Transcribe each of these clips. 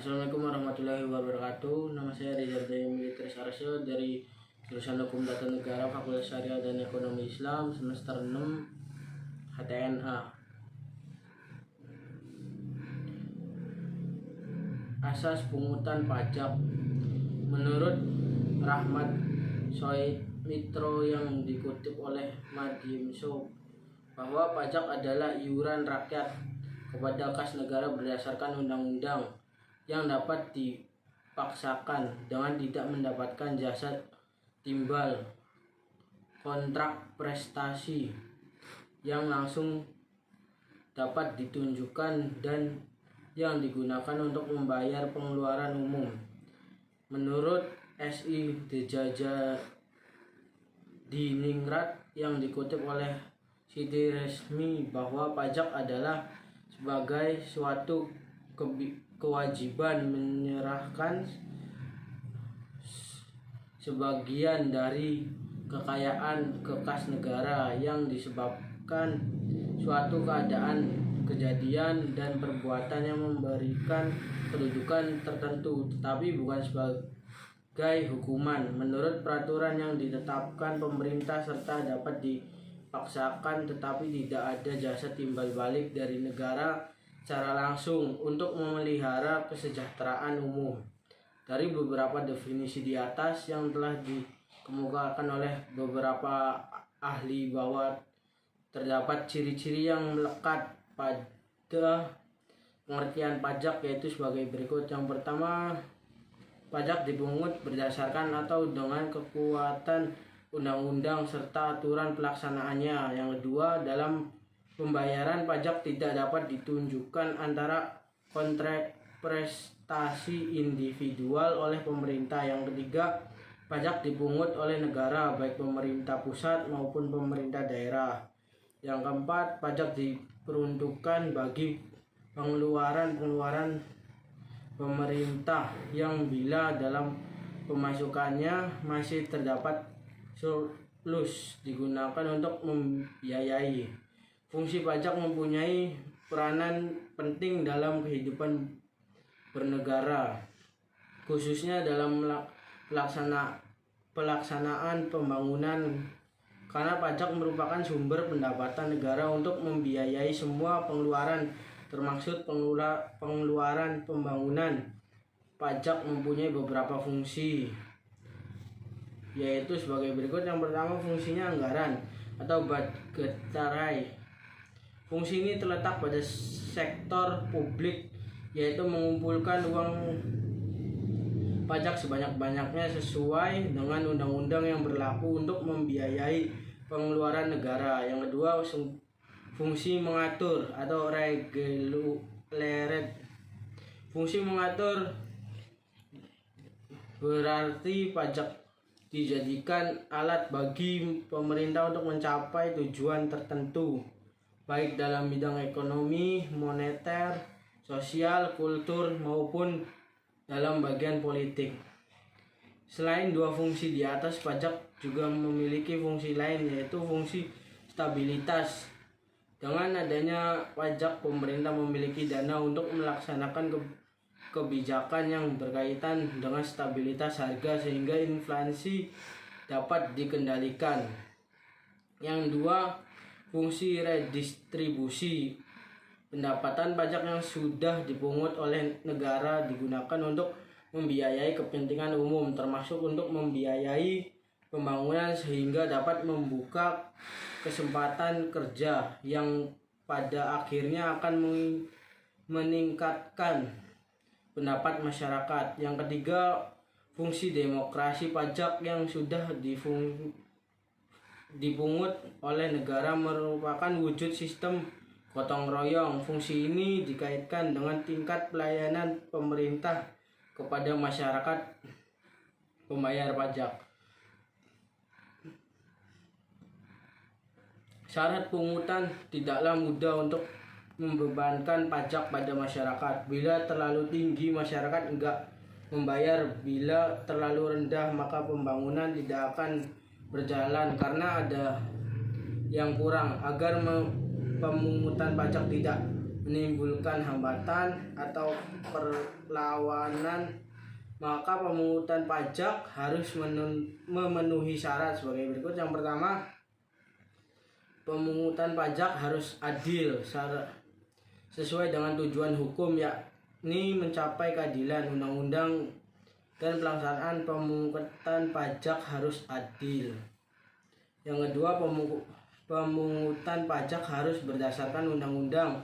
Assalamualaikum warahmatullahi wabarakatuh. Nama saya Rizal Militer Sarso dari jurusan Hukum Tata Negara Fakultas Syariah dan Ekonomi Islam semester 6 HTNA. Asas pungutan pajak. Menurut Rahmat Soemitro yang dikutip oleh Madimso, bahwa pajak adalah iuran rakyat kepada kas negara berdasarkan undang-undang yang dapat dipaksakan dengan tidak mendapatkan jasa timbal kontrak prestasi yang langsung dapat ditunjukkan dan yang digunakan untuk membayar pengeluaran umum. Menurut SI Dejaja Diningrat yang dikutip oleh Siti Resmi, bahwa pajak adalah sebagai suatu kewajiban menyerahkan sebagian dari kekayaan ke kas negara yang disebabkan suatu keadaan, kejadian, dan perbuatan yang memberikan kedudukan tertentu, tetapi bukan sebagai hukuman menurut peraturan yang ditetapkan pemerintah, serta dapat dipaksakan tetapi tidak ada jasa timbal balik dari negara secara langsung untuk memelihara kesejahteraan umum. Dari beberapa definisi di atas yang telah dikemukakan oleh beberapa ahli, bahwa terdapat ciri-ciri yang melekat pada pengertian pajak, yaitu sebagai berikut. Yang pertama, pajak dipungut berdasarkan atau dengan kekuatan undang-undang serta aturan pelaksanaannya. Yang kedua, dalam pembayaran pajak tidak dapat ditunjukkan antara kontrak prestasi individual oleh pemerintah. Yang ketiga, pajak dipungut oleh negara, baik pemerintah pusat maupun pemerintah daerah. Yang keempat, pajak diperuntukkan bagi pengeluaran pemerintah yang bila dalam pemasukannya masih terdapat surplus digunakan untuk membiayai. Fungsi pajak mempunyai peranan penting dalam kehidupan bernegara, khususnya dalam pelaksanaan pembangunan, karena pajak merupakan sumber pendapatan negara untuk membiayai semua pengeluaran, termasuk pengeluaran pembangunan. Pajak mempunyai beberapa fungsi, yaitu sebagai berikut. Yang pertama, fungsinya anggaran atau budgetary. Fungsi ini terletak pada sektor publik, yaitu mengumpulkan uang pajak sebanyak-banyaknya sesuai dengan undang-undang yang berlaku untuk membiayai pengeluaran negara. Yang kedua, fungsi mengatur atau regulate. Fungsi mengatur berarti pajak dijadikan alat bagi pemerintah untuk mencapai tujuan tertentu, baik dalam bidang ekonomi, moneter, sosial, kultur, maupun dalam bagian politik. Selain dua fungsi di atas, pajak juga memiliki fungsi lain, yaitu fungsi stabilitas. Dengan adanya pajak, pemerintah memiliki dana untuk melaksanakan kebijakan yang berkaitan dengan stabilitas harga sehingga inflasi dapat dikendalikan. Yang dua, fungsi redistribusi. Pendapatan pajak yang sudah dipungut oleh negara digunakan untuk membiayai kepentingan umum, termasuk untuk membiayai pembangunan, sehingga dapat membuka kesempatan kerja yang pada akhirnya akan meningkatkan pendapat masyarakat. Yang ketiga, fungsi demokrasi. Pajak yang sudah dipungut oleh negara merupakan wujud sistem gotong royong. Fungsi ini dikaitkan dengan tingkat pelayanan pemerintah kepada masyarakat pembayar pajak. Syarat pungutan tidaklah mudah untuk membebankan pajak pada masyarakat. Bila terlalu tinggi, masyarakat enggak membayar. Bila terlalu rendah, maka pembangunan tidak akan berjalan karena ada yang kurang. Agar pemungutan pajak tidak menimbulkan hambatan atau perlawanan, maka pemungutan pajak harus memenuhi syarat sebagai berikut. Yang pertama, pemungutan pajak harus adil sesuai dengan tujuan hukum, yakni mencapai keadilan undang-undang, dan pelaksanaan pemungutan pajak harus adil. Yang kedua, pemungutan pajak harus berdasarkan undang-undang.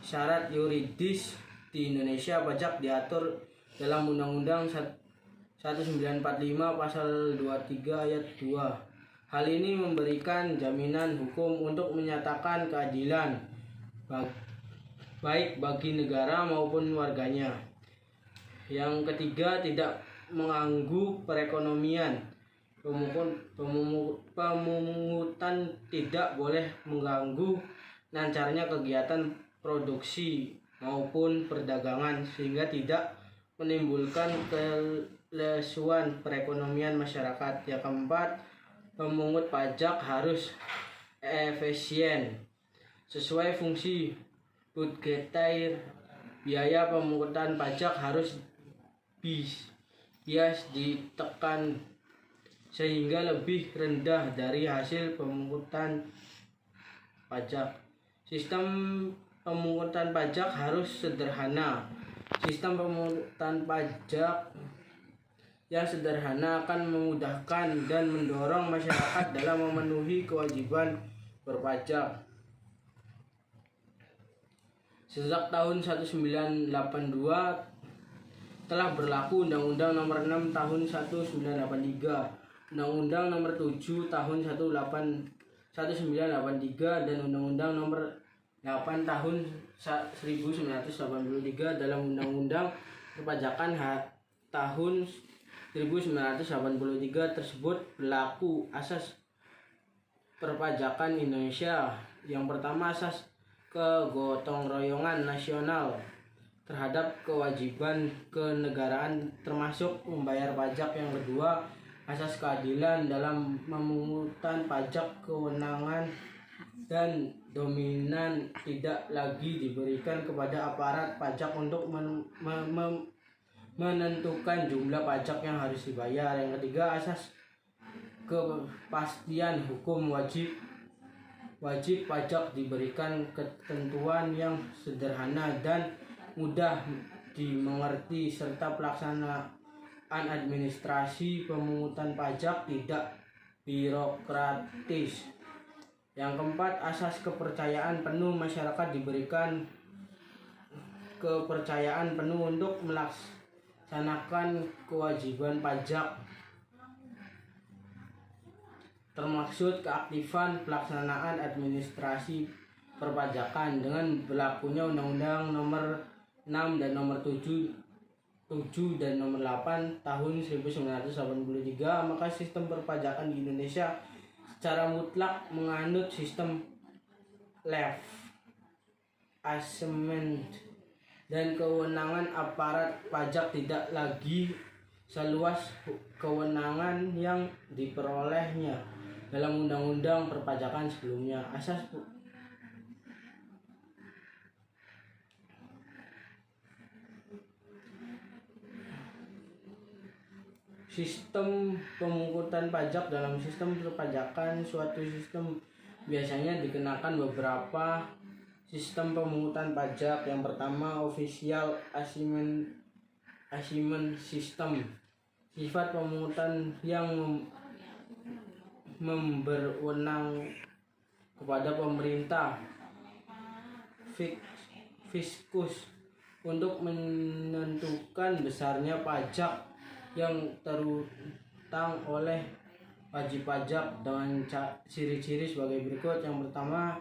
Syarat yuridis di Indonesia, pajak diatur dalam Undang-Undang 1945 pasal 23 ayat 2. Hal ini memberikan jaminan hukum untuk menyatakan keadilan baik bagi negara maupun warganya. Yang ketiga, tidak mengganggu perekonomian. Pemungutan tidak boleh mengganggu lancarnya kegiatan produksi maupun perdagangan sehingga tidak menimbulkan kelesuan perekonomian masyarakat. Yang keempat, pemungut pajak harus efisien sesuai fungsi budgetir. Biaya pemungutan pajak harus bias ditekan sehingga lebih rendah dari hasil pemungutan pajak. Sistem pemungutan pajak harus sederhana. Sistem pemungutan pajak yang sederhana akan memudahkan dan mendorong masyarakat dalam memenuhi kewajiban berpajak. Sejak tahun 1982 telah berlaku Undang-Undang Nomor 6 Tahun 1983, Undang-Undang Nomor 7 Tahun 1983, dan Undang-Undang Nomor 8 Tahun 1983. Dalam Undang-Undang Perpajakan tahun 1983 tersebut berlaku asas perpajakan Indonesia. Yang pertama, asas kegotong royongan nasional terhadap kewajiban kenegaraan termasuk membayar pajak. Yang kedua, asas keadilan dalam pemungutan pajak. Kewenangan dan dominan tidak lagi diberikan kepada aparat pajak untuk menentukan jumlah pajak yang harus dibayar. Yang ketiga, asas kepastian hukum. Wajib pajak diberikan ketentuan yang sederhana dan mudah dimengerti, serta pelaksanaan administrasi pemungutan pajak tidak birokratis. Yang keempat, asas kepercayaan penuh. Masyarakat diberikan kepercayaan penuh untuk melaksanakan kewajiban pajak, termaksud keaktifan pelaksanaan administrasi perpajakan. Dengan berlakunya Undang-Undang Nomor 6 dan Nomor 7 dan Nomor 8 Tahun 1983, maka sistem perpajakan di Indonesia secara mutlak menganut sistem left assessment, dan kewenangan aparat pajak tidak lagi seluas kewenangan yang diperolehnya dalam undang-undang perpajakan sebelumnya. Asas sistem pemungutan pajak. Dalam sistem perpajakan, suatu sistem biasanya dikenakan beberapa sistem pemungutan pajak. Yang pertama, official assignment system. Sifat pemungutan yang berwenang kepada pemerintah fiskus untuk menentukan besarnya pajak yang terutang oleh wajib pajak dengan ciri-ciri sebagai berikut. Yang pertama,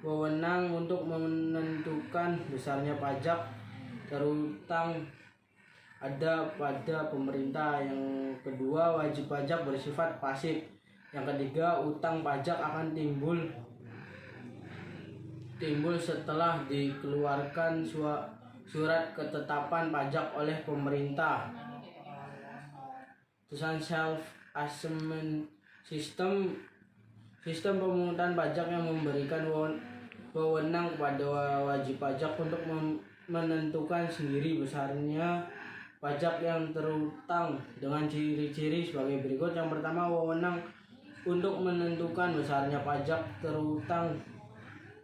wewenang untuk menentukan besarnya pajak terutang ada pada pemerintah. Yang kedua, wajib pajak bersifat pasif. Yang ketiga, utang pajak akan timbul setelah dikeluarkan surat ketetapan pajak oleh pemerintah. Self assessment system. Sistem pemungutan pajak yang memberikan wewenang kepada wajib pajak untuk menentukan sendiri besarnya pajak yang terutang dengan ciri-ciri sebagai berikut. Yang pertama, wewenang untuk menentukan besarnya pajak terutang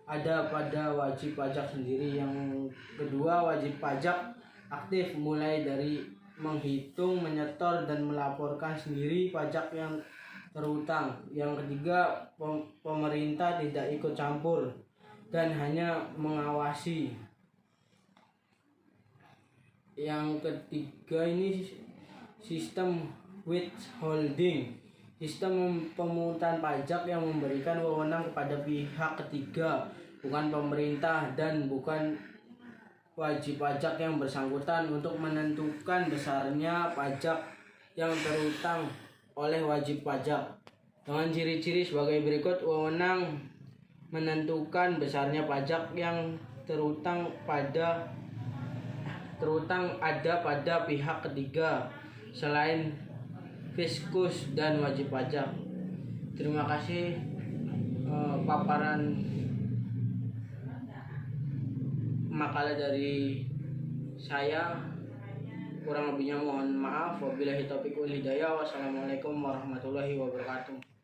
ada pada wajib pajak sendiri. Yang kedua, wajib pajak aktif mulai dari menghitung, menyetor, dan melaporkan sendiri pajak yang terutang. Yang ketiga, pemerintah tidak ikut campur dan hanya mengawasi. Yang ketiga ini sistem withholding, sistem pemungutan pajak yang memberikan wewenang kepada pihak ketiga, bukan pemerintah dan bukan wajib pajak yang bersangkutan untuk menentukan besarnya pajak yang terutang oleh wajib pajak. Dengan ciri-ciri sebagai berikut, wewenang menentukan besarnya pajak yang terutang ada pada pihak ketiga selain fiskus dan wajib pajak. Terima kasih paparan makalah dari saya. Kurang lebihnya mohon maaf. Wabillahi taufiq wal hidayah. Wassalamualaikum warahmatullahi wabarakatuh.